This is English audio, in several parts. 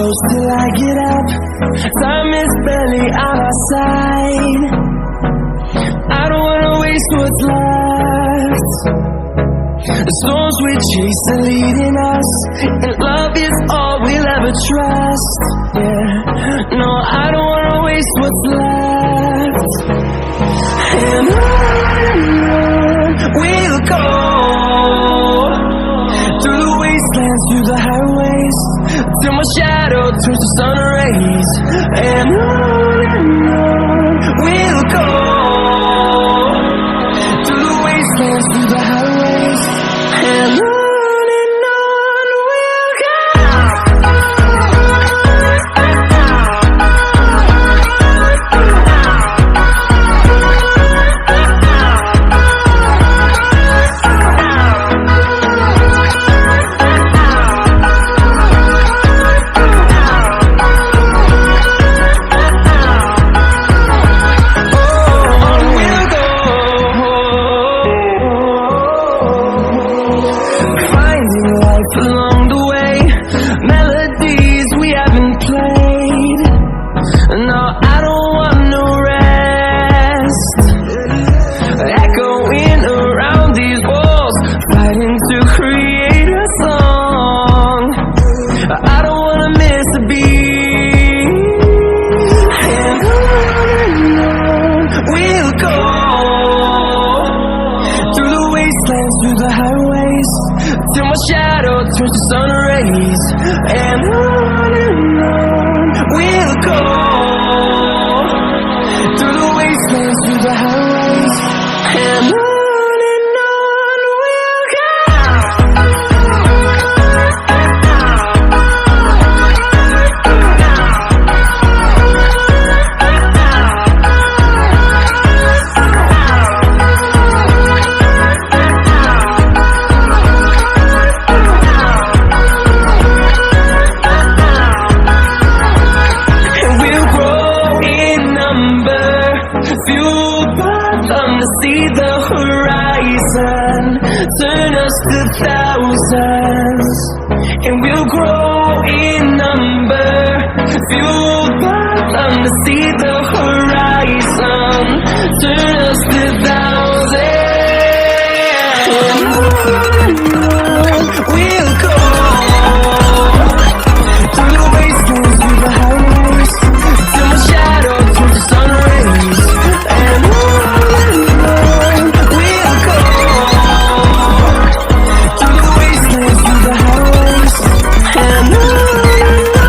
close till I get up. Time is barely on our side. I don't wanna waste what's left. The storms we chase are leading us, and love is all we'll ever trust. Yeah, no, I don't wanna waste what's left. And on we'll go, through the wastelands, through the highways, till my shadow turns to sun rays. And on we'll go, through the wastelands, through the highways, and on we'll go. Along the way, melodies we haven't played. No, I don't want no rest. Echoing around these walls, fighting to create a song. I don't wanna miss a beat. And on we'll go, through the wastelands, through the highways, till my shadow turns to sun rays. And on we'll go, through the wastelands, through the highways, and on we'll go. Fueled by them to see the horizon, turn us to thousands, and we'll grow in number. Fueled by them to see the horizon, turn us to thousands. We'll go, through the wastelands, through the highways, till my shadow turns to sun rays. And on we'll go, through the wastelands, through the highways, and on we'll go.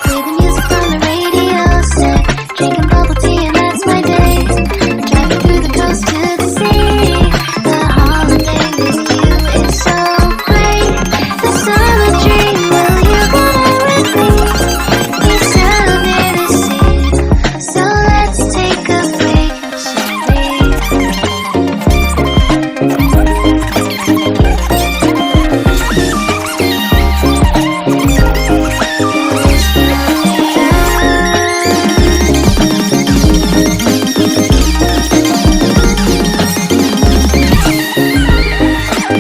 Play the music on the radio set, drinking bubble tea and that's my day. Driving through the coast to the sea, the holiday with you is so great. The summer dream, will you go there with me? We sail near the sea, so let's take a break, shall we?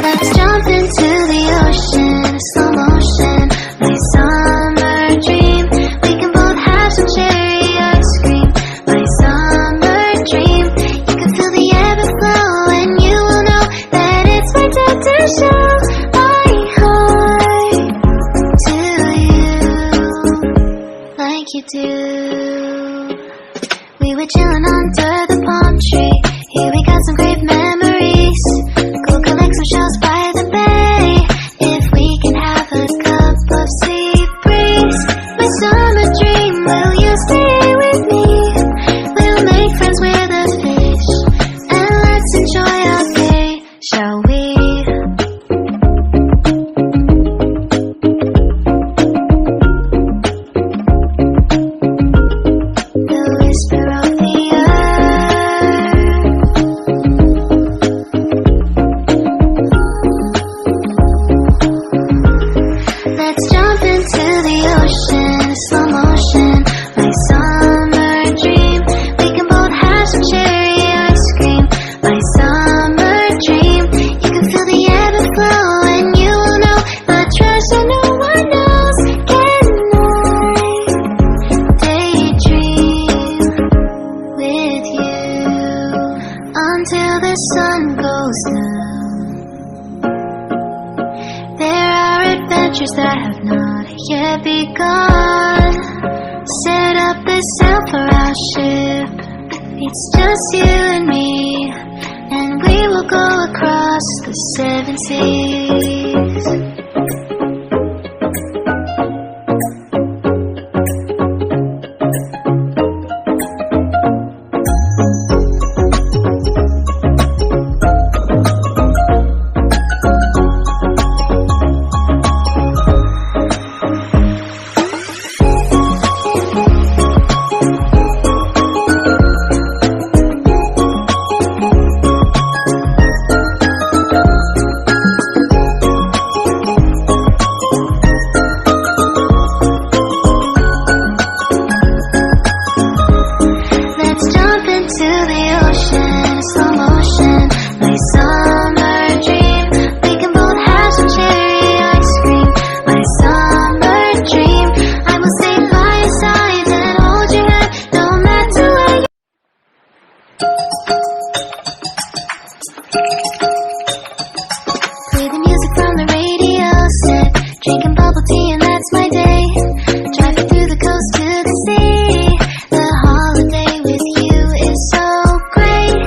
Let's jump into the ocean, slow motion, my summer dream. We can both have some cherry ice cream, my summer dream. You can feel the ebb and flow, and you will know that it's my time to show my heart to you, like you do. We were chilling under the palm tree, here we got some great memories. Go collect some shells by the bay, if we can have a cup of sea breeze. My summer dream, will you stay with me? We'll make friends with the fish, and let's enjoy our day, shall we? The whisper of the earth It's just you and me, and we will go across the 7 seas.